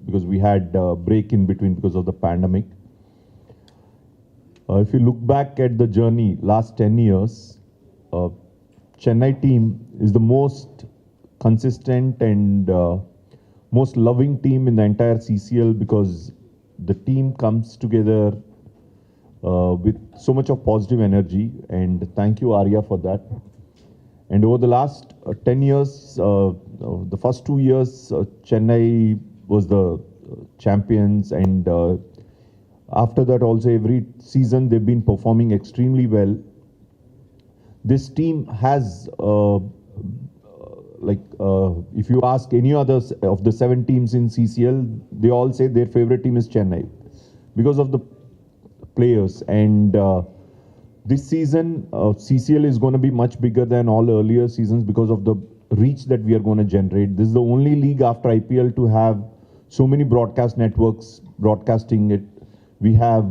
Because we had a break in between because of the pandemic. If you look back at the journey last 10 years, Chennai team is the most consistent and most loving team in the entire CCL because the team comes together with so much of positive energy, and thank you Arya for that. And over the last 10 years, the first 2 years, Chennai was the champions, and after that also every season they've been performing extremely well. This team has, if you ask any others of the 7 teams in CCL, they all say their favorite team is Chennai because of the players. And this season, CCL is going to be much bigger than all earlier seasons because of the reach that we are going to generate. This is the only league after IPL to have so many broadcast networks broadcasting it. We have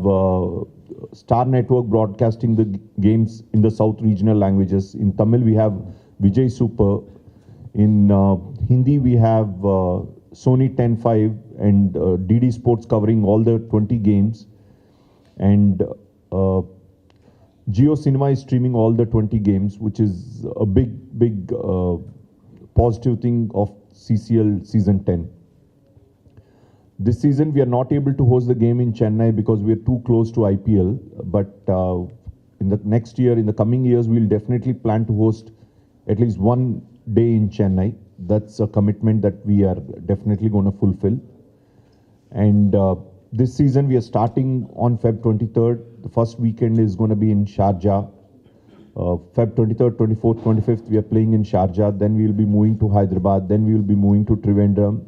Star Network broadcasting the games in the South regional languages. In Tamil, we have Vijay Super. In Hindi, we have Sony 10/5 and DD Sports covering all the 20 games. And Jio Cinema is streaming all the 20 games, which is a big positive thing of CCL Season 10. This season, we are not able to host the game in Chennai because we are too close to IPL. But in the next year, in the coming years, we'll definitely plan to host at least one day in Chennai. That's a commitment that we are definitely going to fulfill. And this season, we are starting on Feb 23rd. The first weekend is going to be in Sharjah. Feb 23rd, 24th, 25th, we are playing in Sharjah. Then we will be moving to Hyderabad. Then we will be moving to Trivandrum.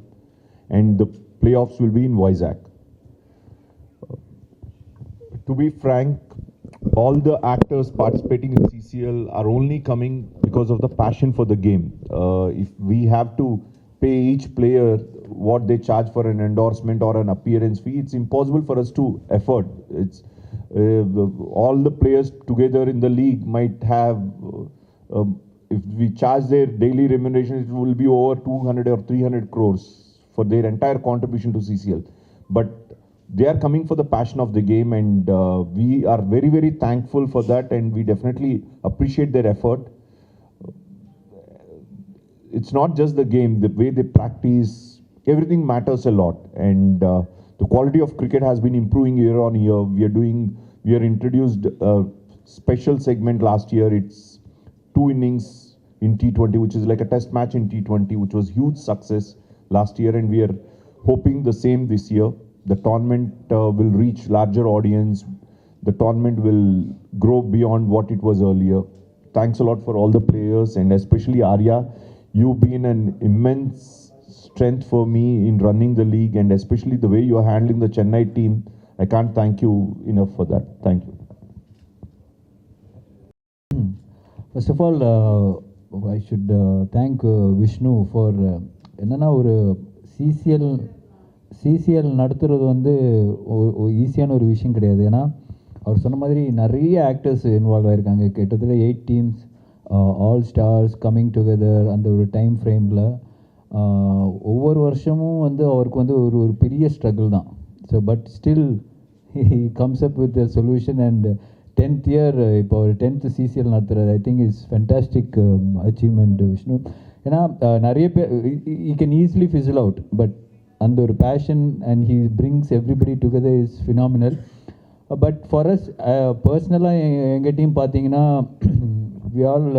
And the playoffs will be in Vizag. To be frank, all the actors participating in CCL are only coming because of the passion for the game. If we have to pay each player what they charge for an endorsement or an appearance fee, it's impossible for us to afford. It's all the players together in the league might have, if we charge their daily remuneration, it will be over 200 or 300 crores for their entire contribution to CCL. But they are coming for the passion of the game, and we are very thankful for that, and we definitely appreciate their effort. It's not just the game, the way they practice, everything matters a lot. And the quality of cricket has been improving year on year. We are introduced a special segment last year. It's 2 innings in T20, which is like a test match in T20, which was huge success last year, and we are hoping the same this year. The tournament will reach larger audience. The tournament will grow beyond what it was earlier. Thanks a lot for all the players, and especially Arya. You've been an immense strength for me in running the league, and especially the way you are handling the Chennai team. I can't thank you enough for that. Thank you. First of all, I should thank Vishnu for என்னன்னா ஒரு CCL நடத்துறது வந்து ஈஸியான ஒரு விஷயம் கிடையாது. ஏன்னா அவர் சொன்ன மாதிரி நிறைய ஆக்டர்ஸ் இன்வால்வ் ஆகிருக்காங்க. கிட்டத்தட்ட 8 teams, all stars coming together அந்த ஒரு டைம் ஃப்ரேமில். ஒவ்வொரு வருஷமும் வந்து அவருக்கு வந்து ஒரு பெரிய ஸ்ட்ரகிள் தான். So but still he comes up with the solution. And 10th year இப்போ ஒரு 10th சிசிஎல் நடத்துகிறது ஐ think is fantastic achievement Vishnu. ஏன்னா நிறைய பேர் ஈ can easily fizzle out, but அந்த ஒரு passion and he brings everybody together is phenomenal. But for us பர்சனலாக எங்கள் டீம் பார்த்தீங்கன்னா வி ஆல்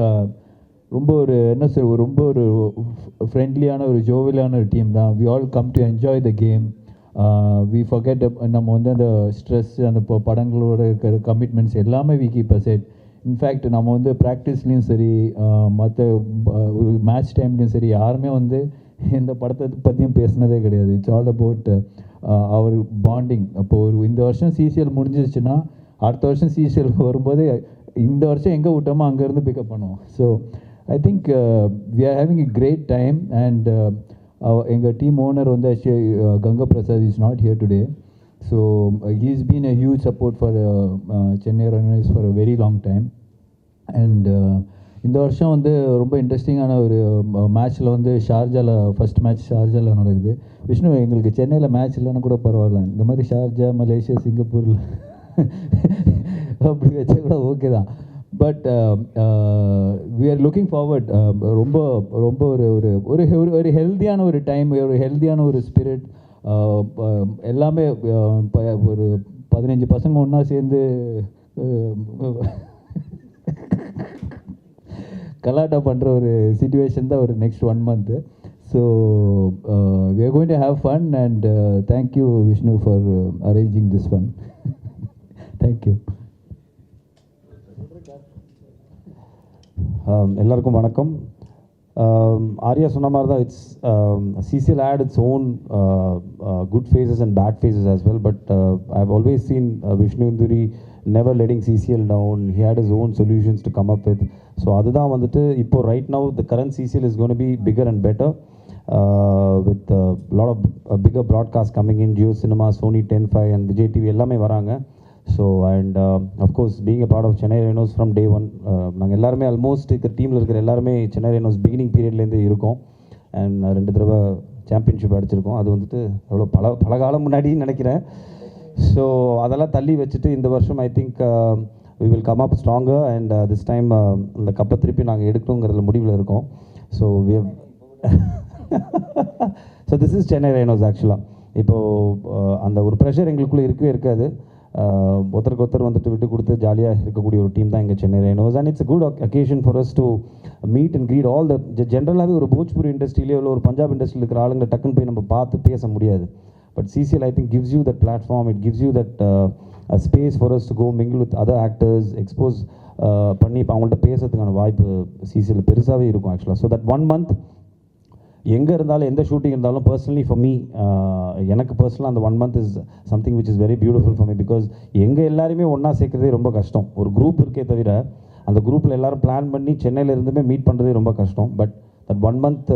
ரொம்ப ஒரு என்ன சார் ரொம்ப ஒரு ஃப்ரெண்ட்லியான ஒரு ஜோவியலான ஒரு டீம் தான். We all come to enjoy the game. We forget நம்ம வந்து அந்த ஸ்ட்ரெஸ் அந்த படங்களோட இருக்கிற கமிட்மெண்ட்ஸ் எல்லாமே வி கீப் அசைட். இன்ஃபேக்ட் நம்ம வந்து ப்ராக்டிஸ்லேயும் சரி மற்ற மேட்ச் டைம்லேயும் சரி யாருமே வந்து இந்த படத்தை பற்றியும் பேசுனதே கிடையாது. It's all about our bonding. அப்போ இந்த வருஷம் சிசிஎல் முடிஞ்சிருச்சுன்னா அடுத்த வருஷம் சிசிஎல் வரும்போது இந்த வருஷம் எங்கே விட்டோமோ அங்கேருந்து பிக்கப் பண்ணுவோம். So I think we are having a great time. And எங்கள் டீம் ஓனர் வந்து Ganga Prasad is not here today. So he is been a huge support for Chennai runners for a very long time. And இந்த வருஷம் வந்து ரொம்ப இன்ட்ரெஸ்டிங்கான ஒரு மேட்ச்சில் வந்து ஷார்ஜாவில் ஃபஸ்ட் மேட்ச் ஷார்ஜாவில் நடக்குது. விஷ்ணு, எங்களுக்கு சென்னையில் மேட்ச் இல்லைன்னா கூட பரவாயில்ல, இந்த மாதிரி ஷார்ஜா, மலேசியா, சிங்கப்பூரில் அப்படி வச்சா கூட ஓகே தான். But we are looking forward. ரொம்ப ரொம்ப ஒரு ஒரு ஒரு ஒரு ஹெல்த்தியான ஒரு டைம், ஒரு ஹெல்த்தியான ஒரு ஸ்பிரிட். எல்லாமே ஒரு 15 பசங்க ஒன்றா சேர்ந்து கலாட்டா பண்ணுற ஒரு சிச்சுவேஷன் தான் ஒரு next 1 month. So we are going to have fun. And thank you Vishnu for arranging this fun. Thank you. எல்லாருக்கும் வணக்கம். ஆர்யா சொன்ன மாதிரி தான், it's CCL had its own good phases and bad phases as well, but I've always seen Vishnu Induri never letting CCL down. He had his own solutions to come up with. So அதுதான் வந்துட்டு இப்போ right now the current CCL is going to be bigger and better with a lot of bigger broadcasts coming in, Jio Cinema, Sony 10/5 and Vijay TV எல்லாமே வராங்க. So and of course being a part of Chennai Rhinos from day one, நாங்கள் எல்லாருமே almost இருக்கிற டீமில் இருக்கிற எல்லாருமே Chennai rhinos beginning பீரியட்லேருந்து இருக்கோம். And 2 தடவை சாம்பியன்ஷிப் அடிச்சிருக்கோம். அது வந்துட்டு எவ்வளோ பல காலம் முன்னாடின்னு நினைக்கிறேன். ஸோ அதெல்லாம் தள்ளி வச்சுட்டு இந்த வருஷம் I think we will come up stronger and this time அந்த கப்பை திருப்பி நாங்கள் எடுக்கணுங்கிறதுல முடிவில் இருக்கோம். So we have so this is Chennai Rhinos ஆக்சுவலாக. இப்போது அந்த ஒரு ப்ரெஷர் எங்களுக்குள்ளே இருக்கவே இருக்காது. ஒருத்தருக்கு ஒருத்தர் வந்துட்டு விட்டு கொடுத்து ஜாலியாக இருக்கக்கூடிய ஒரு டீம் தான் எங்கள் Chennai Rhinos. And it's good occasion for us to meet and greet all the ஜென்ரலாகவே ஒரு போஜ்பூரி இண்டஸ்ட்ரியிலே இல்லை ஒரு பஞ்சாப் இண்டஸ்ட்ரியில் இருக்கிற ஆளுங்களை டக்குன்னு போய் நம்ம பார்த்து பேச முடியாது. But CCL I think gives you that platform, it gives you that space for us to go mingle with other actors, expose பண்ணி இப்போ அவங்கள்ட்ட பேசுறதுக்கான வாய்ப்பு சிசிஎல் பெருசாகவே இருக்கும் ஆக்சுவலாக. ஸோ தட் 1 month எங்கே இருந்தாலும் எந்த ஷூட்டிங் இருந்தாலும் பர்சனலி ஃபார் மீ, எனக்கு பர்சனலாக அந்த 1 month is something which is very beautiful for me. Because எங்கள் எல்லாருமே ஒன்றா சேர்க்குறதே ரொம்ப கஷ்டம். ஒரு குரூப் இருக்கே தவிர அந்த குரூப்பில் எல்லோரும் பிளான் பண்ணி சென்னையில் இருந்துமே மீட் பண்ணுறதே ரொம்ப கஷ்டம். பட் தட் 1 month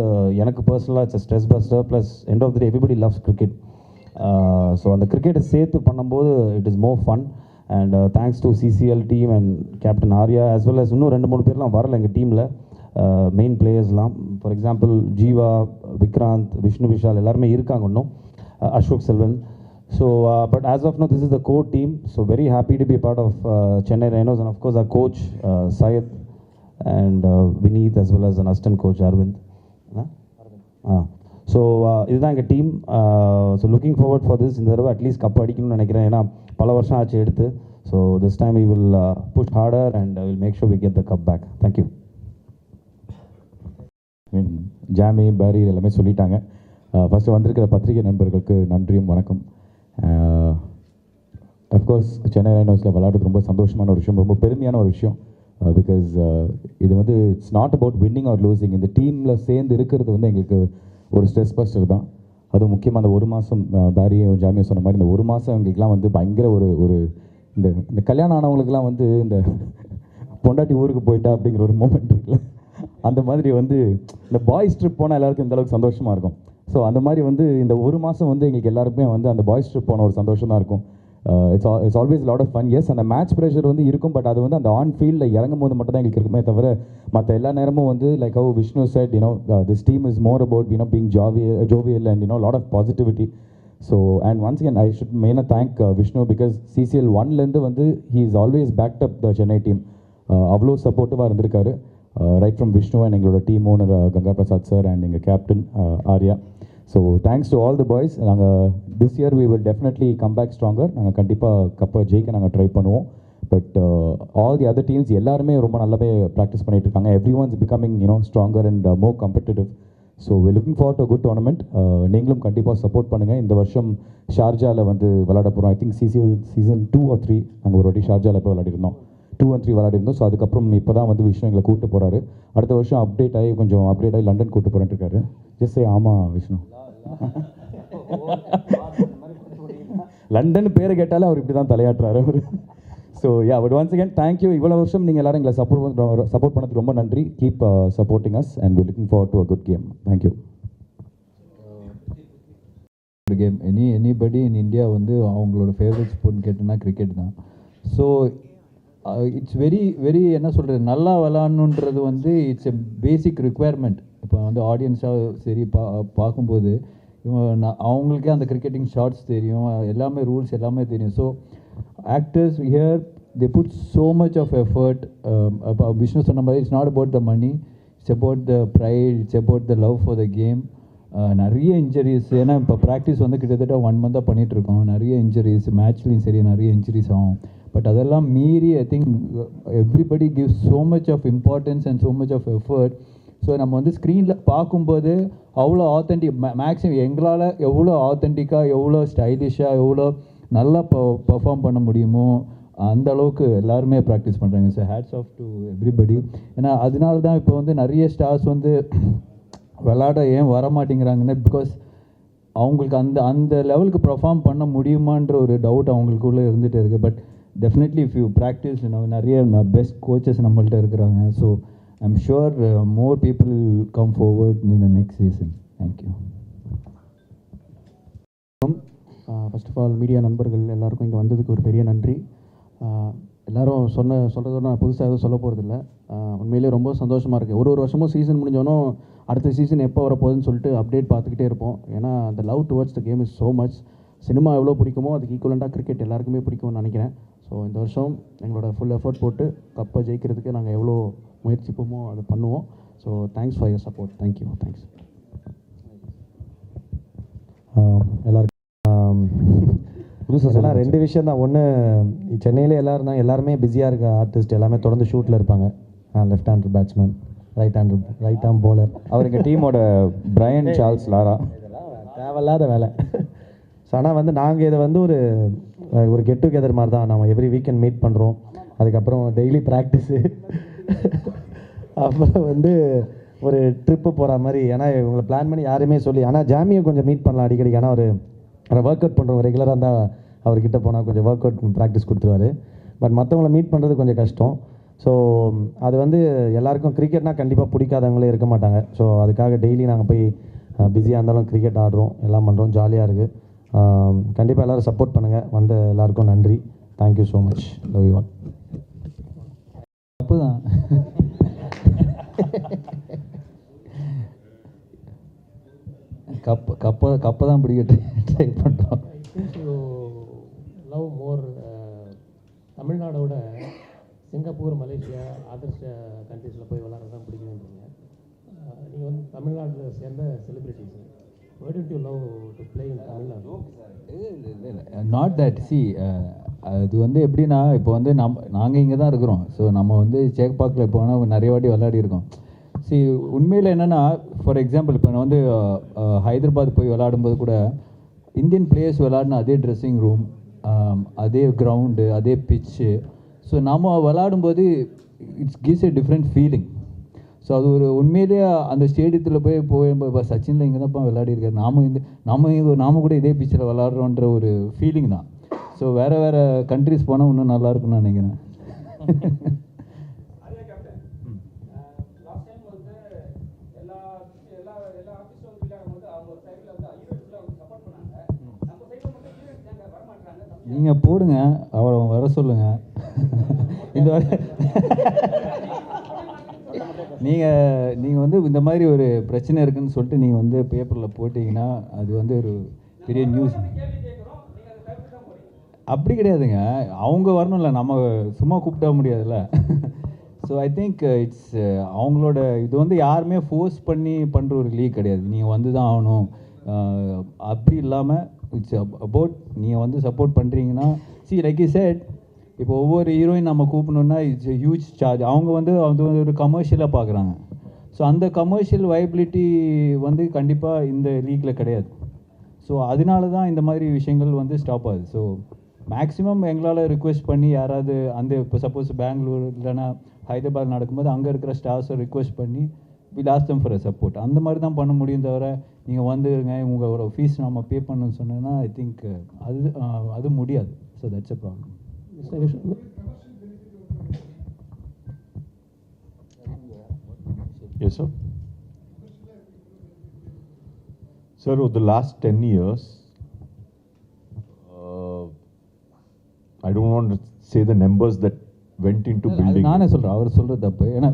எனக்கு பர்சனலாக it's stress buster plus end of the day everybody loves cricket. So அந்த கிரிக்கெட்டை சேர்த்து பண்ணும்போது it is more fun. And thanks to CCL team and captain Arya as well as இன்னும் 2-3 பேர்லாம் வரல எங்கள் டீமில் மெயின் பிளேயர்ஸ்லாம். ஃபார் எக்ஸாம்பிள் ஜீவா, விக்ராந்த், விஷ்ணு விஷால் எல்லாருமே இருக்காங்க இன்னும், Ashok Selvan. So but as of now this is the core team. So very happy to be part of Chennai Rhinos and of course our coach Syed and Vineeth as well as an assistant coach Aravind. So இதுதான் எங்கள் team. So looking forward for this. இந்த தடவை at least cup அடிக்கணும்னு நினைக்கிறேன், ஏன்னா பல வருஷம் ஆச்சு எடுத்து. So this time we will push harder and will make sure we get the cup back. Thank you. ஜாமி, பாரி எல்லாமே சொல்லிட்டாங்க. ஃபஸ்ட்டு வந்திருக்கிற பத்திரிகை நண்பர்களுக்கு நன்றியும் வணக்கம். அஃப்கோர்ஸ் சென்னை ரைனோஸில் விளையாடுறது ரொம்ப சந்தோஷமான ஒரு விஷயம், ரொம்ப பெருமையான ஒரு விஷயம். பிகாஸ் இது வந்து it's not about winning are losing. இந்த டீமில் சேர்ந்து இருக்கிறது வந்து எங்களுக்கு ஒரு ஸ்ட்ரெஸ் பஸ்டர் தான். அதுவும் முக்கியமாக அந்த 1 மாதம் பாரியும் ஜாமியும் சொன்ன மாதிரி இந்த 1 மாதம் எங்களுக்குலாம் வந்து பயங்கர ஒரு இந்த கல்யாணம் ஆனவங்களுக்குலாம் வந்து இந்த பொண்டாட்டி ஊருக்கு போயிட்டா அப்படிங்கிற ஒரு மூமெண்ட் இருக்குல்ல, அந்த மாதிரி வந்து இந்த பாய்ஸ் ட்ரிப் போனால் எல்லாருக்கும் இந்த அளவுக்கு சந்தோஷமாக இருக்கும். ஸோ அந்த மாதிரி வந்து இந்த 1 மாதம் வந்து எங்களுக்கு எல்லாருக்குமே வந்து அந்த பாய்ஸ் ட்ரிப் போன ஒரு சந்தோஷம் தான் இருக்கும். It's always lot of fun. Yes, அந்த மேட்ச் ப்ரெஷர் வந்து இருக்கும், பட் அது வந்து அந்த ஆன் ஃபீல்டில் இறங்கும் போது மட்டும் தான் எங்களுக்கு இருக்குமே தவிர மற்ற எல்லா நேரமும் வந்து like how Vishnu said, this team is more about being jovial and lot of positivity. So and once again I should மெயினாக தேங்க் விஷ்ணு பிகாஸ் சிசிஎல் 1லேருந்து வந்து he is always backed up the Chennai team. அவ்வளோ சப்போர்ட்டிவாக இருந்திருக்காரு. ரைட் ஃப்ரம் விஷ்ணு அண்ட் எங்களோட team owner Ganga Prasad sir and எங்கள் captain Arya. So thanks to all the boys. நாங்கள் this year we will definitely come back stronger. நாங்கள் கண்டிப்பாக கப்பை ஜெயிக்க நாங்கள் ட்ரை பண்ணுவோம். But all the other teams எல்லாருமே ரொம்ப நல்லாவே ப்ராக்டிஸ் பண்ணிட்டு இருக்காங்க. Everyone's becoming stronger and more competitive. So we're looking forward to a good tournament. நீங்களும் கண்டிப்பாக சப்போர்ட் பண்ணுங்கள். இந்த வருஷம் ஷார்ஜாவில் வந்து விளையாட போகிறோம். ஐ திங்க் சீசன் 2 or 3 நாங்கள் ஒரு வாட்டி ஷார்ஜாவில் போய் விளையாடிருந்தோம். 2 and 3 விளையாடிருந்தோம். ஸோ அதுக்கப்புறம் இப்போ தான் வந்து விஷ்ணு எங்களை கூப்பிட்டு போகிறாரு. அடுத்த வருஷம் அப்டேட் ஆகி லண்டன் கூப்பிட்டு போகிறேன்ட்டு இருக்காரு. ஜஸ்ட் ஆமாம் விஷ்ணு. லண்டன் பேரை கேட்டாலே அவர் இப்படி தான் தலையாட்டுறாரு அவர். So but once again thank you. இவ்வளோ வருஷம் நீங்கள் எல்லாரும் எங்களை சப்போர்ட் பண்ணதுக்கு ரொம்ப நன்றி. Keep supporting us and we're looking forward to a good game. Thank you. Game anybody in India வந்து அவங்களோட ஃபேவரட் ஸ்போர்ட்னு கேட்டோன்னா கிரிக்கெட் தான். ஸோ இட்ஸ் வெரி என்ன சொல்கிறது, நல்லா விளாட்ணுன்றது வந்து இட்ஸ் எ பேசிக் ரிக்குவயர்மெண்ட். இப்போ வந்து ஆடியன்ஸாக சரி பார்க்கும்போது அவங்களுக்கே அந்த கிரிக்கெட்டிங் ஷார்ட்ஸ் தெரியும், எல்லாமே ரூல்ஸ் எல்லாமே தெரியும். So actors here, they put so much of effort. Vishnu சொன்ன மாதிரி it's not about the money, it's about the pride, it's about the love for the game. நிறைய இன்ஜுரிஸ், ஏன்னா இப்போ ப்ராக்டிஸ் வந்து கிட்டத்தட்ட 1 month பண்ணிகிட்ருக்கோம். நிறைய இன்ஜுரிஸ், மேட்ச்லேயும் சரி நிறைய இன்ஜுரிஸ் ஆகும். பட் அதெல்லாம் மீறி I think everybody gives so much of importance and so much of effort. So நம்ம வந்து ஸ்க்ரீனில் பார்க்கும்போது அவ்வளோ ஆத்தென்டிக், மேக்ஸிமம் எங்களால் எவ்வளோ ஆத்தென்டிக்காக, எவ்வளோ ஸ்டைலிஷாக, எவ்வளோ நல்லா பர்ஃபார்ம் பண்ண முடியுமோ அந்த அளவுக்கு எல்லாருமே ப்ராக்டிஸ் பண்ணுறாங்க. So hats off to everybody. ஏன்னா அதனால தான் இப்போ வந்து நிறைய ஸ்டார்ஸ் வந்து விளாட ஏன் வர மாட்டேங்கிறாங்கன்னா, பிகாஸ் அவங்களுக்கு அந்த லெவலுக்கு பர்ஃபார்ம் பண்ண முடியுமான்ற ஒரு டவுட் அவங்களுக்குள்ளே இருந்துகிட்டே இருக்குது. But definitely if you practice, நிறைய பெஸ்ட் கோச்சஸ் நம்மள்ட்ட இருக்கிறாங்க. So I'm sure more people come forward in the next season. Thank you. First of all media நண்பர்கள் எல்லாருக்கும் இங்கே வந்ததுக்கு ஒரு பெரிய நன்றி. எல்லோரும் சொல்கிறதோட நான் புதுசாக எதுவும் சொல்ல போகிறதில்ல. உண்மையிலே ரொம்ப சந்தோஷமாக இருக்குது. ஒரு வருஷமும் சீசன் முடிஞ்சோன்னும் அடுத்த சீசன் எப்போ வரப்போகுதுன்னு சொல்லிட்டு அப்டேட் பார்த்துக்கிட்டே இருப்போம். ஏன்னா அந்த love towards the game is so much. Cinema எவ்வளோ பிடிக்குமோ அதுக்கு ஈக்குவலண்ட்டாக கிரிக்கெட் எல்லாருக்குமே பிடிக்கும்னு நினைக்கிறேன். ஸோ இந்த வருஷம் எங்களோட ஃபுல் எஃபர்ட் போட்டு கப்பை ஜெயிக்கிறதுக்கு நாங்கள் எவ்வளோ முயற்சிப்போமோ அதை பண்ணுவோம். So thanks for your support. Thank you. Thanks எல்லாருக்கும் புதுசாக 2 விஷயம் தான். ஒன்று, சென்னையில் எல்லாருமே பிஸியாக இருக்க ஆர்டிஸ்ட் எல்லாமே தொடர்ந்து ஷூட்டில் இருப்பாங்க. Left hander batsman, right arm bowler, அவர் எங்கள் டீமோட பிரையன் சார்ல்ஸ் லாரா. தேவையில்லாத வேலை. ஸோ ஆனால் வந்து நாங்கள் இதை வந்து ஒரு கெட் டுகெதர் மாதிரி தான். நம்ம எவ்ரி வீக்கெண்ட் மீட் பண்ணுறோம். அதுக்கப்புறம் டெய்லி ப்ராக்டிஸு, அப்புறம் வந்து ஒரு ட்ரிப்பு போகிற மாதிரி. ஏன்னா இவங்களை பிளான் பண்ணி யாருமே சொல்லி, ஆனால் ஜாமியை கொஞ்சம் மீட் பண்ணலாம் அடிக்கடி. ஏன்னா ஒரு ஒர்க் அவுட் பண்ணுறோம் ரெகுலராக இருந்தால் அவர்கிட்ட போனால் கொஞ்சம் ஒர்க் அவுட் ப்ராக்டிஸ் கொடுத்துருவாரு. பட் மற்றவங்கள மீட் பண்ணுறது கொஞ்சம் கஷ்டம். ஸோ அது வந்து எல்லாருக்கும் கிரிக்கெட்னால் கண்டிப்பாக பிடிக்காதவங்களே இருக்க மாட்டாங்க. ஸோ அதுக்காக டெய்லி நாங்கள் போய் பிஸியாக இருந்தாலும் கிரிக்கெட் ஆடுறோம், எல்லாம் பண்ணுறோம், ஜாலியாக இருக்குது. கண்டிப்பாக எல்லோரும் சப்போர்ட் பண்ணுங்கள். வந்த எல்லாருக்கும் நன்றி. Thank you so much. Love you all. தப்பு தான். கப்பை தான் பிடிக்க ட்ரை பண்ணுறோம். லவ் மோர் தமிழ்நாடோட சிங்கப்பூர், மலேசியா, அதர் கண்ட்ரீஸில் போய் விளாட்றது தான் பிடிக்குதுன்றீங்க. நீங்கள் வந்து தமிழ்நாட்டில் சேர்ந்த celebrities, why don't you love to play in Tamil Nadu? Not that. See அது வந்து எப்படின்னா, இப்போ வந்து நாங்கள் இங்கே தான் இருக்கிறோம். ஸோ நம்ம வந்து சேக்பாக்கில் போனால் நிறைய வாட்டி விளையாடி இருக்கோம். சி உண்மையில் என்னென்னா, ஃபார் எக்ஸாம்பிள் இப்போ நான் வந்து ஹைதராபாத் போய் விளையாடும்போது கூட இந்தியன் பிளேயர்ஸ் விளையாடின அதே ட்ரெஸ்ஸிங் ரூம், அதே கிரவுண்டு, அதே பிச்சு. ஸோ நம்ம விளையாடும்போது it's gives a different feeling. So அது ஒரு உண்மையிலேயே அந்த ஸ்டேடியத்தில் போய் இப்போ சச்சினில் இங்கே தான் விளையாடிருக்காரு, நாம கூட இதே பிச்சில் விளாட்றோன்ற ஒரு ஃபீலிங் தான். ஸோ வேறு கண்ட்ரிஸ் போனால் இன்னும் நல்லாயிருக்குன்னு நினைக்கிறேன். நீங்கள் போடுங்க, அவளை வர சொல்லுங்கள். இந்த நீங்கள் வந்து இந்த மாதிரி ஒரு பிரச்சனை இருக்குதுன்னு சொல்லிட்டு நீங்கள் வந்து பேப்பரில் போட்டிங்கன்னா அது வந்து ஒரு பெரிய நியூஸ். அப்படி கிடையாதுங்க, அவங்க வரணும்ல, நம்ம சும்மா கூப்பிட முடியாதுல்ல. ஸோ ஐ திங்க் இட்ஸ் அவங்களோட இது வந்து யாருமே ஃபோர்ஸ் பண்ணி பண்ணுற ஒரு லீக் கிடையாது. நீங்கள் வந்து தான் ஆகணும் அப்படி இல்லாமல் இட்ஸ் அபவுட் நீங்கள் வந்து சப்போர்ட் பண்ணுறீங்கன்னா. சி லைக் யூ செட், இப்போ ஒவ்வொரு ஹீரோயின் நம்ம கூப்பிடணுன்னா இட்ஸ் ஹியூஜ் சார்ஜ். அவங்க வந்து ஒரு கமர்ஷியலாக பார்க்குறாங்க. ஸோ அந்த கமர்ஷியல் வைபிலிட்டி வந்து கண்டிப்பாக இந்த லீக்கில் கிடையாது. ஸோ அதனால தான் இந்த மாதிரி விஷயங்கள் வந்து ஸ்டாப் ஆகுது. ஸோ மேக்ஸிமம் எங்களால் ரிக்வெஸ்ட் பண்ணி யாராவது அந்த இப்போ சப்போஸ் பெங்களூர் இல்லைனா ஹைதராபாத் நடக்கும்போது அங்கே இருக்கிற ஸ்டாஃப்ஸை ரிக்வெஸ்ட் பண்ணி will ask them for a support. அந்த மாதிரி தான் பண்ண முடியும் தவிர நீங்கள் வந்துருங்க உங்களோட ஃபீஸ் நம்ம பே பண்ணணும்னு சொன்னேன்னா ஐ திங்க் அது முடியாது. So that's a problem. Yes, sir. Sir, over the last 10 years, I don't want to say the numbers that went into building. நானே சொல்கிறேன், அவர் சொல்கிறது தப்பு. ஏன்னா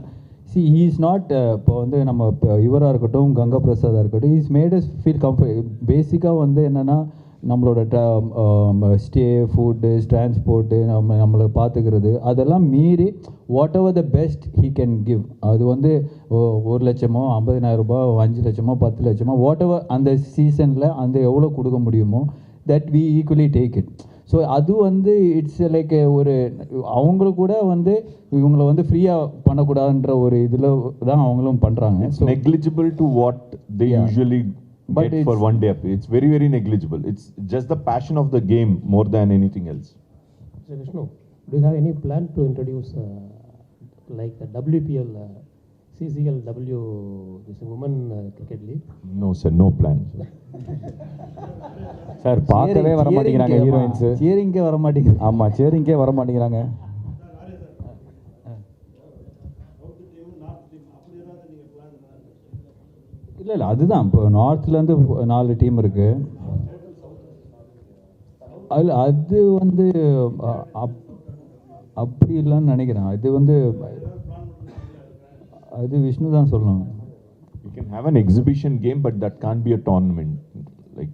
he is not இப்போ வந்து நம்ம இப்போ இவராக இருக்கட்டும் கங்கா பிரசாதாக இருக்கட்டும் இஸ் மேட் அஸ் ஃபீல் பேசிக்காக வந்து என்னென்னா நம்மளோட ஸ்டே ஃபுட்டு டிரான்ஸ்போர்ட்டு நம்மளை பார்த்துக்கிறது அதெல்லாம் மீறி what ever the best he can give. அது வந்து 1 லட்சமோ 50,000 ரூபாய் 5 லட்சமோ 10 லட்சமோ வாட் எவர் அந்த சீசனில் அந்த எவ்வளோ கொடுக்க முடியுமோ that we equally take it. So அது வந்து இட்ஸ் லைக் ஒரு அவங்களுக்கு கூட வந்து இவங்களை வந்து ஃப்ரீயாக பண்ணக்கூடாதுன்ற ஒரு இதில் தான் அவங்களும் பண்ணுறாங்க. It's negligible to what they usually But get for one day. It's very, very negligible. It's just the passion of the game more than anything else. Mr. Vishnu, do you have any plan to introduce like a WPL, CCLW, this women cricket league? No, sir, no plan. Sir பார்க்கவே வர மாட்டேங்கிறாங்க heroines. சேரிங்கே வர மாட்டேங்குது. ஆமாம், சேரிங்கே வர மாட்டேங்கிறாங்க. இல்லை அதுதான் இப்போ நார்த்லேருந்து 4 டீம் இருக்குது. அது வந்து அப்படி இல்லைன்னு நினைக்கிறேன். அது வந்து அது விஷ்ணு தான் சொல்லணும். You can have an exhibition game, but that can't be a tournament. Like,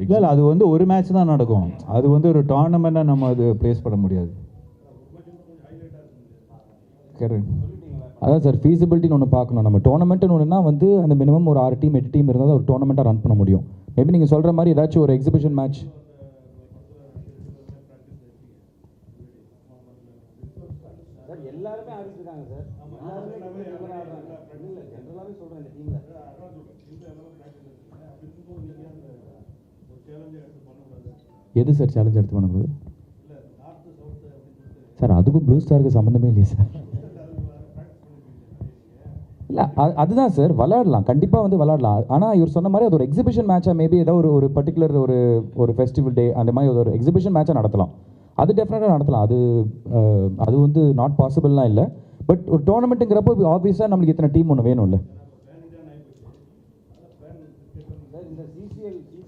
இல்லை அது வந்து ஒரு மேட்ச் தான் நடக்கும். அது வந்து ஒரு டோர்னமெண்ட்டாக நம்ம அது ப்ளேஸ் பண்ண முடியாது. கரெக்ட். அதான் சார் ஃபீஸிபிலிட்டின்னு ஒன்று பார்க்கணும். நம்ம டோர்னமெண்ட்டுன்னு ஒன்றுனா வந்து அந்த மினிமம் ஒரு 6 டீம் 8 டீம் இருந்தால் தான் ஒரு டோர்னமெண்ட்டாக ரன் பண்ண முடியும். மேபி நீங்கள் சொல்கிற மாதிரி ஏதாச்சும் ஒரு எக்ஸிபிஷன் மேட்ச் எல்லாருமே ஆடிட்டுருக்காங்க சார். எது சார் சேலஞ்ச் எடுத்து பண்ணும்போது சார் அதுக்கும் ப்ளூ ஸ்டாருக்கு சம்மந்தமே இல்லையே சார். இல்லை அதுதான் சார் விளாடலாம், கண்டிப்பாக வந்து விளாடலாம். ஆனால் இவர் சொன்ன மாதிரி அது ஒரு எக்ஸிபிஷன் மேட்சாக மேபி ஏதாவது ஒரு பர்டிகுலர் ஒரு ஃபெஸ்டிவல் டே அந்த மாதிரி ஒரு எக்ஸிபிஷன் மேட்சாக நடத்தலாம். அது டெஃபினட்டாக நடத்தலாம். அது வந்து நாட் பாசிபிள்லாம் இல்லை. பட் ஒரு டோர்னமெண்ட்டுங்கிறப்போ ஆப்வியஸாக நம்மளுக்கு இத்தனை டீம் ஒன்று வேணும்ல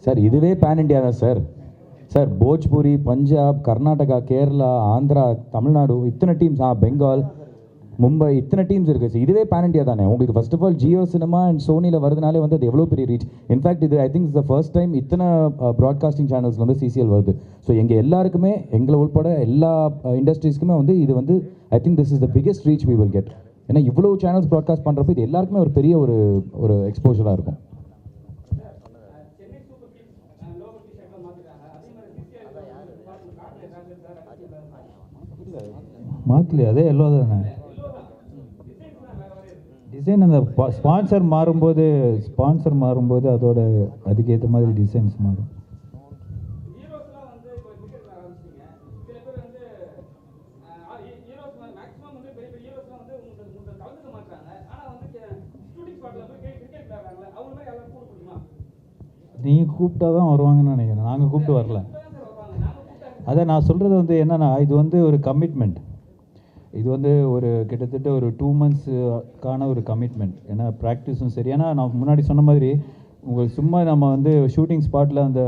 சார். இதுவே பேன் இண்டியா தான் சார். சார் போஜ்பூரி, பஞ்சாப், கர்நாடகா, கேரளா, ஆந்திரா, தமிழ்நாடு இத்தனை டீம்ஸ், பெங்கால், மும்பை இத்தனை டீம்ஸ் இருக்குது சார். இதுவே பேன் இண்டியா தானே. உங்களுக்கு first of all Jio cinema and சோனியில் வருதுனாலே வந்து அது எவ்வளோ பெரிய ரீச். இன்ஃபேக்ட் இது I think is the first time இத்தனை ப்ராட்காஸ்டிங் சேனல்ஸ் வந்து சிசிஎல் வருது. ஸோ எங்கள் எல்லாருக்குமே எங்களை உட்பட எல்லா இண்டஸ்ட்ரீஸ்க்குமே வந்து இது வந்து I think this is the biggest reach we will get. ஏன்னா இவ்வளோ சேனல்ஸ் ப்ராட்காஸ்ட் பண்ணுறப்ப இது எல்லாருக்குமே ஒரு பெரிய ஒரு எக்ஸ்போஷராக இருக்கும். மாற்றலையே, அதே எல்லோ தானே டிசைன். அந்த ஸ்பான்சர் மாறும்போது அதோட அதுக்கேற்ற மாதிரி டிசைன்ஸ் மாறும். நீங்கள் கூப்பிட்டா தான் வருவாங்கன்னு நினைக்கிறேன். நாங்கள் கூப்பிட்டு வரல. அதை நான் சொல்கிறது வந்து என்னென்னா இது வந்து ஒரு கமிட்மெண்ட். இது வந்து ஒரு கிட்டத்தட்ட ஒரு 2 monthsக்கான ஒரு கமிட்மெண்ட். ஏன்னா ப்ராக்டிஸும் சரி. ஏன்னா நான் முன்னாடி சொன்ன மாதிரி உங்களுக்கு சும்மா நம்ம வந்து ஷூட்டிங் ஸ்பாட்டில் அந்த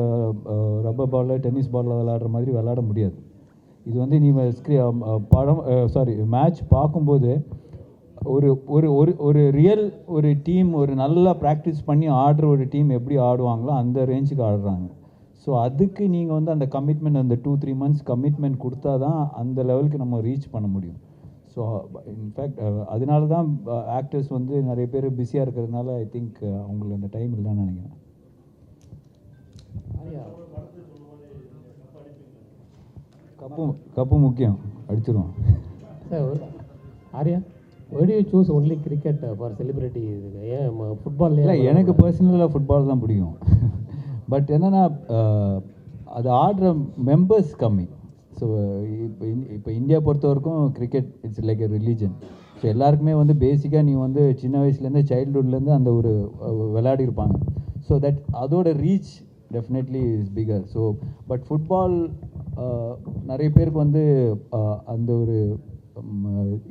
ரப்பர் பாலில் டென்னிஸ் பாலில் விளாடுற மாதிரி விளாட முடியாது. இது வந்து நீங்கள் மேட்ச் பார்க்கும்போது ஒரு ஒரு ஒரு ஒரு ரியல் ஒரு டீம் ஒரு நல்லா ப்ராக்டிஸ் பண்ணி ஆடுற ஒரு டீம் எப்படி ஆடுவாங்களோ அந்த ரேஞ்சுக்கு ஆடுறாங்க. ஸோ அதுக்கு நீங்கள் வந்து அந்த கமிட்மெண்ட் அந்த 2-3 months கமிட்மெண்ட் கொடுத்தா தான் அந்த லெவலுக்கு நம்ம ரீச் பண்ண முடியும். ஸோ இன்ஃபேக்ட் அதனால தான் ஆக்டர்ஸ் வந்து நிறைய பேர் பிஸியாக இருக்கிறதுனால ஐ திங்க் அவங்களுக்கு அந்த டைம் இல்லைன்னு நினைக்கிறேன். கப்பு முக்கியம், அடிச்சிருவோம். Arya Why do you choose only cricket for celebrity? ஏன் இல்லை ஃபுட்பால்ல எனக்கு பர்சனலாக ஃபுட்பால் தான் பிடிக்கும் பட் என்னென்னா அது ஆடுற மெம்பர்ஸ் கம்மி ஸோ இப்போ இந்தியா பொறுத்த வரைக்கும் cricket it's like a religion so எல்லாருக்குமே வந்து பேசிக்காக நீ வந்து சின்ன வயசுலேருந்து சைல்ட்ஹுட்லேருந்து அந்த ஒரு விளையாடி இருப்பாங்க ஸோ தட் அதோட reach definitely is bigger so but football நிறைய பேருக்கு வந்து அந்த ஒரு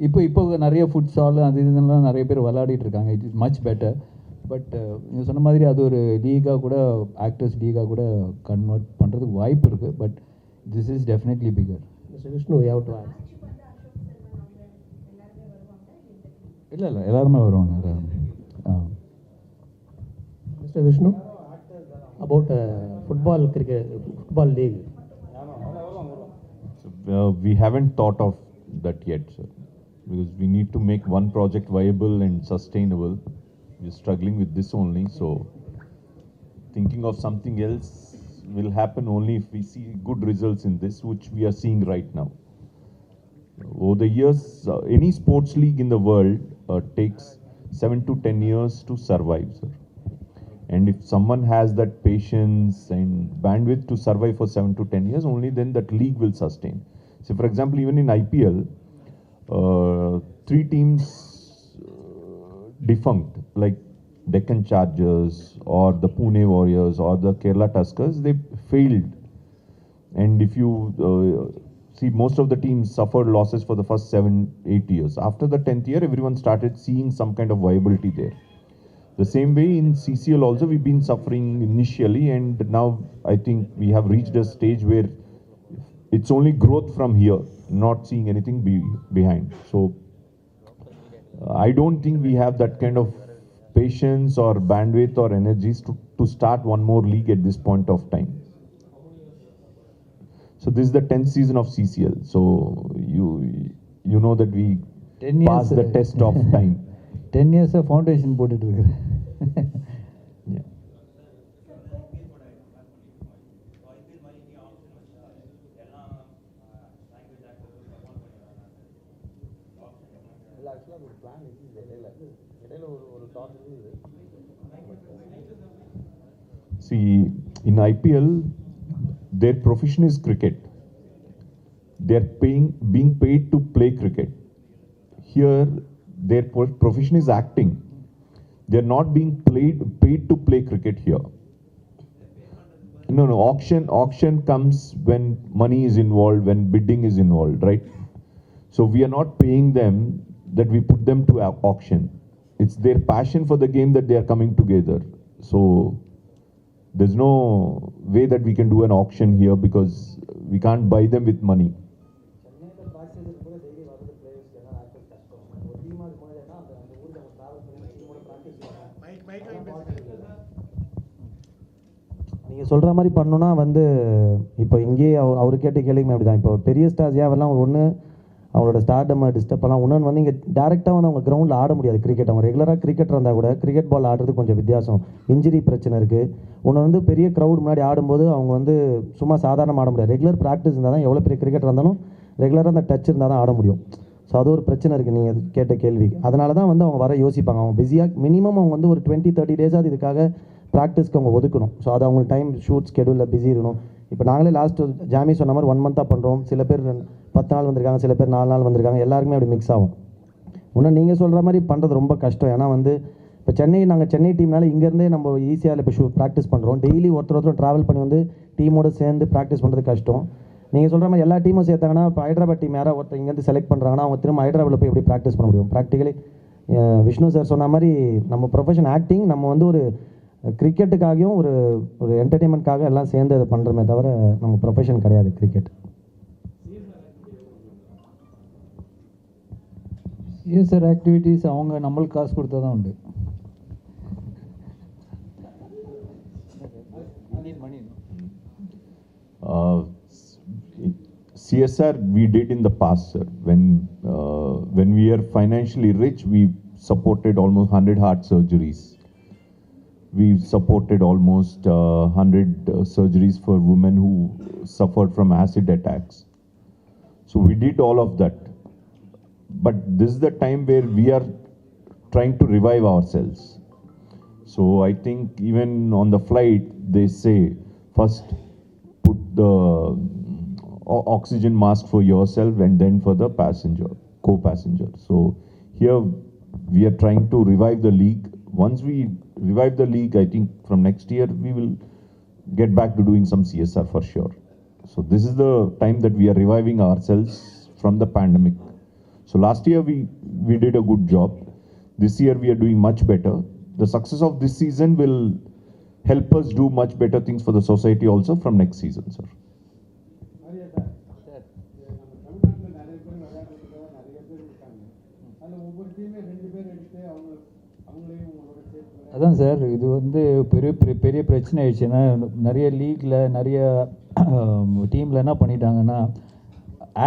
இப்போ நிறைய ஃபுட் ஸ்டால் அது இதெல்லாம் நிறைய பேர் விளையாடிட்டு இருக்காங்க it is much better but நீங்கள் சொன்ன மாதிரி அது ஒரு லீகாக கூட ஆக்டர்ஸ் லீகாக கூட கன்வெர்ட் பண்ணுறதுக்கு வாய்ப்பு இருக்குது but this is definitely bigger. Mister Vishnu you have to ask. இல்லை எல்லாருமே வருவாங்க எல்லாருமே. Mister Vishnu about football league. We haven't thought of that yet, sir, because we need to make one project viable and sustainable. We're struggling with this only, so thinking of something else will happen only if we see good results in this, which we are seeing right now. Over the years, any sports league in the world takes 7 to 10 years to survive, sir. And if someone has that patience and bandwidth to survive for 7 to 10 years, only then that league will sustain. So, for example, even in IPL, 3 teams defunct, like Deccan Chargers or the Pune Warriors or the Kerala Tuskers, they failed. And if you see, most of the teams suffered losses for the first 7-8 years. After the 10th year, everyone started seeing some kind of viability there. The same way in CCL also, we've been suffering initially, and now I think we have reached a stage where it's only growth from here, not seeing anything behind. So I don't think we have that kind of patience or bandwidth or energies to start one more league at this point of time. So this is the 10th season of CCL. So you know that we 10 years passed the test of time. 10 இயர்ஸாக foundation போட்டுட்ருக்குறேன். Yeah. See, in IPL, their profession is cricket. They're being paid to play cricket. Here, their profession is acting. They're not being paid to play cricket here. No, auction comes when money is involved, when bidding is involved, right? So we are not paying them that we put them to auction. It's their passion for the game that they are coming together. So there's no way that we can do an auction here because we can't buy them with money. நீங்கள் சொல்கிற மாதிரி பண்ணோன்னா வந்து இப்போ இங்கேயே அவர் கேட்ட கேள்விக்குமே அப்படி தான். இப்போ பெரிய ஸ்டார்ஸ் யாவெல்லாம் ஒன்று அவங்களோட ஸ்டார்டம் டிஸ்டர்ப் பண்ணலாம். இன்னொன்று வந்து இங்கே டேரெக்டாக வந்து அவங்க கிரவுண்டில் ஆட முடியாது கிரிக்கெட். அவங்க ரெகுலராக கிரிக்கெட் இருந்தால் கூட கிரிக்கெட் பால் ஆடுறது கொஞ்சம் வித்தியாசம். இன்ஜுரி பிரச்சனை இருக்குது. ஒன்று வந்து பெரிய க்ரௌட் முன்னாடி ஆடும்போது அவங்க வந்து சும்மா சாதாரணமாக ஆட முடியாது. ரெகுலர் ப்ராக்டிஸ் இருந்தால் தான் எவ்வளோ பெரிய கிரிக்கெட் இருந்தாலும் ரெகுலராக அந்த டச் இருந்தால் தான் ஆட முடியும். ஸோ அது ஒரு பிரச்சனை இருக்குது நீங்கள் கேட்ட கேள்வி. அதனால தான் வந்து அவங்க வர யோசிப்பாங்க. அவங்க பிஸியாக மினிமம் அவங்க வந்து ஒரு 20-30 டேஸாவது இதுக்காக ப்ராக்டிஸ்க்கு அவங்க ஒதுக்கணும். ஸோ அது அவங்களுக்கு டைம் ஷூட் ஸ்கெடியூலில் பிஸி இருக்கணும். இப்போ நாங்களே லாஸ்ட்டு ஜாமி சொன்ன மாதிரி 1 மந்த்தாக பண்ணுறோம். சில பேர் 10 நாள் வந்திருக்காங்க, சில பேர் 4 நாள் வந்திருக்காங்க. எல்லாருக்குமே அப்படி மிக்ஸ் ஆகும். இன்னும் நீங்கள் சொல்கிற மாதிரி பண்ணுறது ரொம்ப கஷ்டம். ஏன்னா வந்து இப்போ நாங்கள் சென்னை டீம்னால இங்கேருந்தே நம்ம ஈஸியாக இப்போ ப்ராக்டிஸ் பண்ணுறோம். டெய்லி ஒருத்தர் ட்ராவல் பண்ணி வந்து டீமோடு சேர்ந்து ப்ராக்டிஸ் பண்ணுறது கஷ்டம். நீங்கள் சொல்கிற மாதிரி எல்லா டீமும் சேர்த்தாங்கன்னா இப்போ ஹைதராபாத் டீம் யாராவது ஒருத்தர் இங்கேருந்து செலக்ட் பண்ணுறாங்கன்னா அவங்க திரும்ப ஹைதராபாத்தில் போய் எப்படி ப்ராக்டிஸ் பண்ண முடியும்? ப்ராக்டிக்கலி விஷ்ணு சார் சொன்ன மாதிரி நம்ம ப்ரொஃபஷன் ஆக்டிங், நம்ம வந்து ஒரு கிரிக்கெட்டுக்காகவும் ஒரு என்டர்டெயின்மெண்ட்காக எல்லாம் சேர்ந்து அதை பண்ணுறமே தவிர நம்ம ப்ரொஃபஷன் கிடையாது கிரிக்கெட். சிஎஸ்ஆர் ஆக்டிவிட்டீஸ் அவங்க நம்மளுக்கு காசு கொடுத்தா தான் உண்டு. CSR we did in the past, sir. When we are financially rich, we supported almost 100 heart surgeries. We supported almost 100 surgeries for women who suffered from acid attacks. So we did all of that. but this is the time where we are trying to revive ourselves. So I think even on the flight, they say first put the oxygen mask for yourself and then for the passenger, co-passenger. So here we are trying to revive the league. Once we revive the league, I think from next year we will get back to doing some CSR for sure. So this is the time that we are reviving ourselves from the pandemic. So last year we did a good job. This year we are doing much better. The success of this season will help us do much better things for the society also from next season, sir. அதான் sir, இது வந்து பெரிய பிரச்சனை ஆயிடுச்சுன்னா நிறைய லீக்ல நிறைய டீமில் என்ன பண்ணிட்டாங்கன்னா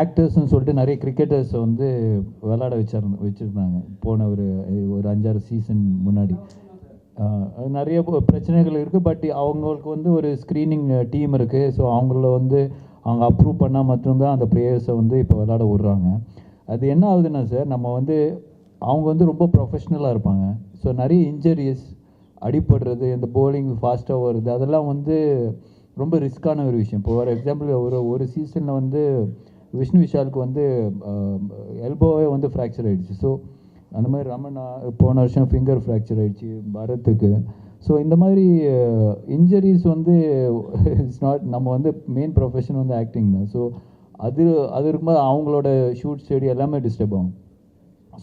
ஆக்டர்ஸ்னு சொல்லிட்டு நிறைய கிரிக்கெட்டர்ஸை வந்து விளையாட வச்சுருந்தாங்க போன ஒரு 5-6 சீசன் முன்னாடி. நிறைய பிரச்சனைகள் இருக்குது. பட் அவங்களுக்கு வந்து ஒரு ஸ்க்ரீனிங் டீம் இருக்குது. ஸோ அவங்கள வந்து அவங்க அப்ரூவ் பண்ணால் மட்டும்தான் அந்த பிளேயர்ஸை வந்து இப்போ விளையாட விட்றாங்க. அது என்ன ஆகுதுன்னா சார், நம்ம வந்து அவங்க வந்து ரொம்ப ப்ரொஃபஷ்னலாக இருப்பாங்க. ஸோ நிறைய இன்ஜுரிஸ், அடிப்படுறது, இந்த போலிங் ஃபாஸ்ட்டாக வருது, அதெல்லாம் வந்து ரொம்ப ரிஸ்க்கான ஒரு விஷயம். இப்போ ஃபார் எக்ஸாம்பிள் ஒரு சீசனில் வந்து விஷ்ணு விஷாலுக்கு வந்து எல்போவே வந்து ஃப்ராக்சர் ஆகிடுச்சு. ஸோ அந்த மாதிரி ரமணா போன வருஷம் ஃபிங்கர் ஃப்ராக்சர் ஆகிடுச்சு பரத்துக்கு. ஸோ இந்த மாதிரி இன்ஜுரிஸ் வந்து இட்ஸ் நாட், நம்ம வந்து மெயின் ப்ரொஃபஷன் வந்து ஆக்டிங் தான். ஸோ அது இருக்கும்போது அவங்களோட ஷூட் ஸ்டடி எல்லாமே டிஸ்டர்ப் ஆகும்.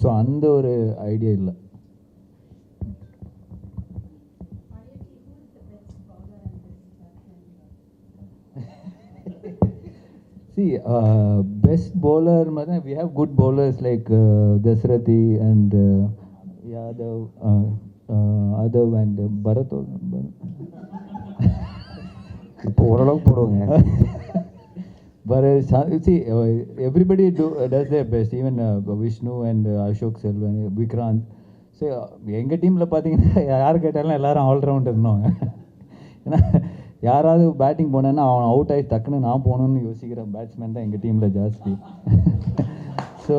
ஸோ அந்த ஒரு ஐடியா இல்லை. See, best bowler, we have good bowlers like Dasarathi and Yadav, Adav and Bharat. இப்போ ஓரளவுக்கு போடுவாங்க. But see, everybody does their best. Even Vishnu and Ashok Selvan, Vikrant. So எங்கள் டீமில் பார்த்தீங்கன்னா யார் கேட்டாலும் எல்லாரும் ஆல்ரவுண்டர் இருந்தோங்க. ஏன்னா யாராவது பேட்டிங் போனேன்னா அவன் அவுட் ஆகி டக்குன்னு நான் போகணுன்னு யோசிக்கிற பேட்ஸ்மேன் தான் எங்கள் டீமில் ஜாஸ்தி. ஸோ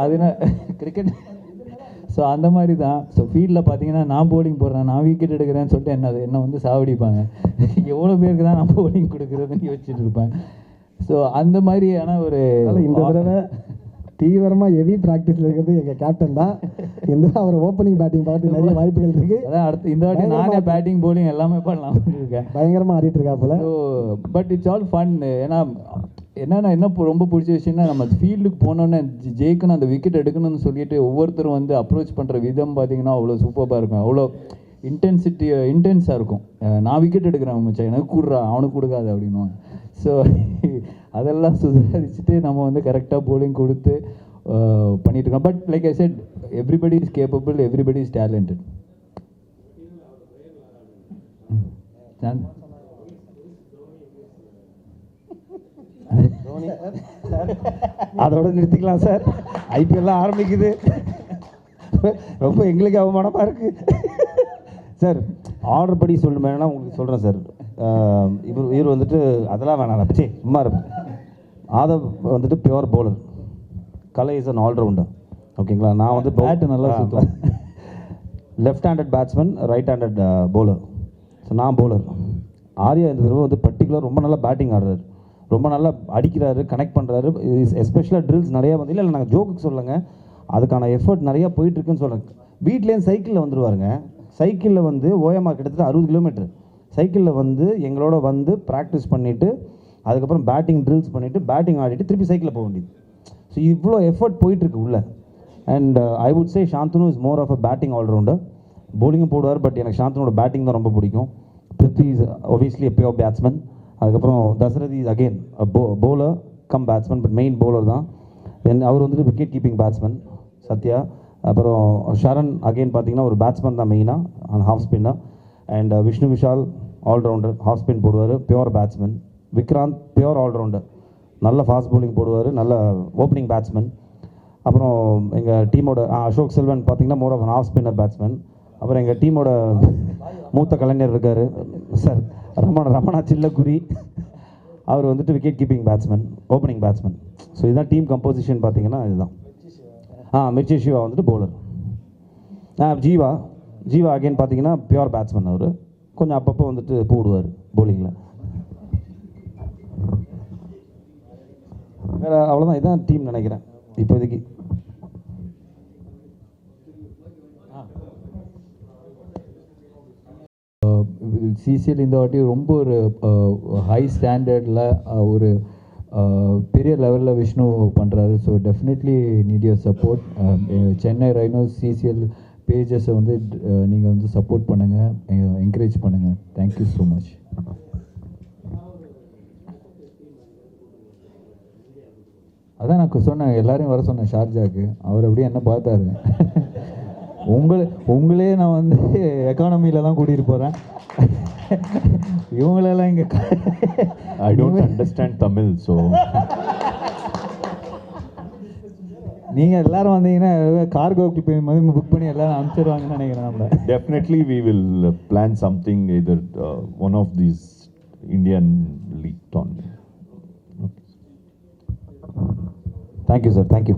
அதனால் கிரிக்கெட் ஸோ அந்த மாதிரி தான். ஸோ ஃபீல்டில் பார்த்தீங்கன்னா நான் போலிங் போடுறேன், நான் விக்கெட் எடுக்கிறேன்னு சொல்லிட்டு என்னை வந்து சாவடிப்பாங்க. எவ்வளோ பேருக்கு தான் நான் போலிங் கொடுக்குறதுன்னு யோசிச்சுட்டு இருப்பேன். ஸோ அந்த மாதிரியான ஒரு இந்த தடவை தீவிரமாக ஹெவி ப்ராக்டிஸில் இருக்கிறது எங்கள் கேப்டன் தான். இந்த அவர் ஓப்பனிங் பேட்டிங் பார்த்து நிறைய வாய்ப்புகள் இருக்குது. அதான் அடுத்து இந்த வாட்டி நானே பேட்டிங் போலிங் எல்லாமே பண்ணலாம் இருக்கேன். பயங்கரமாக ஆடிட்டு இருக்காப்புல. So but it's all fun. ஏன்னா என்ன ரொம்ப பிடிச்ச விஷயம்னா நம்ம ஃபீல்டுக்கு போனோன்னே ஜெயிக்கணும், அந்த விக்கெட் எடுக்கணும்னு சொல்லிட்டு ஒவ்வொருத்தரும் வந்து அப்ரோச் பண்ணுற விதம் பார்த்தீங்கன்னா அவ்வளோ சூப்பராக இருக்கும். அவ்வளோ இன்டென்ஸாக இருக்கும். நான் விக்கெட் எடுக்கிறேன் மச்சான், எனக்கு கூடுறா, அவனுக்கு கொடுக்காது அப்படின்னுவாங்க. ஸோ அதெல்லாம் சுதாரிச்சுட்டு நம்ம வந்து கரெக்டாக போலிங் கொடுத்து பண்ணிட்டு இருக்கோம். But like I set, everybody is capable, everybody is talented. அதோட நிறுத்திக்கலாம் சார். ஐபிஎல்லாம் ஆரம்பிக்குது. ரொம்ப எங்களுக்கு அவமானமாக இருக்குது சார். ஆர்டர் படி சொல்லணும்னா உங்களுக்கு சொல்கிறேன் சார். இவர் வந்துட்டு அதெல்லாம் வேணாம், சே சும்மா இருப்பேன். ஆதவ் வந்துட்டு pure bowler, Kalai is an allrounder. ஓகேங்களா? நான் வந்து பேட்டு நல்லா சுற்றுவேன். Left handed batsman, right handed bowler. So நான் பவுலர். ஆர்யா இந்த தடவை வந்து பர்டிகுலர் ரொம்ப நல்லா பேட்டிங் ஆடுறாரு, ரொம்ப நல்லா அடிக்கிறாரு, கனெக்ட் பண்ணுறாரு. எஸ்பெஷலாக ட்ரில்ஸ் நிறையா வந்து இல்லை நாங்கள் ஜோக்குக்கு சொல்லுங்க, அதுக்கான எஃபர்ட் நிறையா போயிட்டுருக்குன்னு சொல்கிறேன். வீட்லேயும் சைக்கிளில் வந்துடுவாருங்க. சைக்கிளில் வந்து ஓஎம்ஆர் கிட்டத்தட்ட 60 கிலோமீட்டர் சைக்கிளில் வந்து எங்களோட வந்து ப்ராக்டிஸ் பண்ணிவிட்டு அதுக்கப்புறம் பேட்டிங் ட்ரில்ஸ் பண்ணிவிட்டு பேட்டிங் ஆடிட்டு திருப்பி சைக்கிளில் போக வேண்டியது. ஸோ இவ்வளோ எஃபர்ட் போயிட்டுருக்கு உள்ள. And I would say Shanthanu is more of a batting allrounder. போலிங்கும் போடுவார், பட் எனக்கு சாந்தனோட பேட்டிங் தான் ரொம்ப பிடிக்கும். Prithvi is obviously pure batsman. அதுக்கப்புறம் Dasarathi is again bowler cum batsman, but main bowler தான். தென் அவர் வந்துட்டு விக்கெட் கீப்பிங் பேட்ஸ்மேன் சத்யா. அப்புறம் ஷரண் அகெயின் பார்த்தீங்கன்னா ஒரு பேட்ஸ்மேன் தான் மெயினாக, and half spinner. And Vishnu Vishal allrounder, half spin போடுவார், pure batsman. Vikranth pure allrounder, நல்ல ஃபாஸ்ட் பவுலிங் போடுவார், நல்ல ஓப்பனிங் பேட்ஸ்மேன். அப்புறம் எங்கள் டீமோட அசோக் செல்வன் பார்த்தீங்கன்னா more of half spinner batsman. அப்புறம் எங்கள் டீமோட மூத்த கலைஞர் இருக்கார் சார், ரமணா சில்லக்குரி. அவர் வந்துட்டு wicket keeping batsman, opening batsman. So இதுதான் டீம் கம்போசிஷன் பார்த்தீங்கன்னா இதுதான். மிர்ச்சி சிவா வந்துட்டு பவுலர். ஜீவா அகைன் பார்த்தீங்கன்னா பியூர் பேட்ஸ்மேன். அவர் கொஞ்சம் அப்பப்போ வந்துட்டு போடுவார் பவுலிங்கில். வேறு அவ்வளோதான், இதுதான் டீம் நினைக்கிறேன் இப்போதைக்கு. சிசிஎல் இந்த வாட்டி ரொம்ப ஒரு ஹை ஸ்டாண்டர்டில் ஒரு பெரிய லெவலில் விஷ்ணு பண்ணுறாரு. So definitely need your support. Chennai Rhinos CCL பேஜஸை வந்து நீங்கள் வந்து சப்போர்ட் பண்ணுங்கள், என்கரேஜ் பண்ணுங்கள். Thank you so much. அதான் நான் சொன்னேன், எல்லாரையும் வர சொன்னேன் ஷார்ஜாக்கு. அவர் அப்படியே என்ன பார்த்தாரு. உங்களே நான் வந்து எக்கானமியில் தான் கூட்டிகிட்டு போகிறேன். இவங்களெல்லாம் இங்கே I don't understand Tamil, so நீங்கள் எல்லாரும் வந்தீங்கன்னா கார்கோக்கு போய் மாதிரி புக் பண்ணி எல்லாரும் அனுப்பிச்சிடுவாங்கன்னு நினைக்கிறேன். நம்ம definitely we will plan something, either one of these Indian league tournament. Thank you sir, thank you.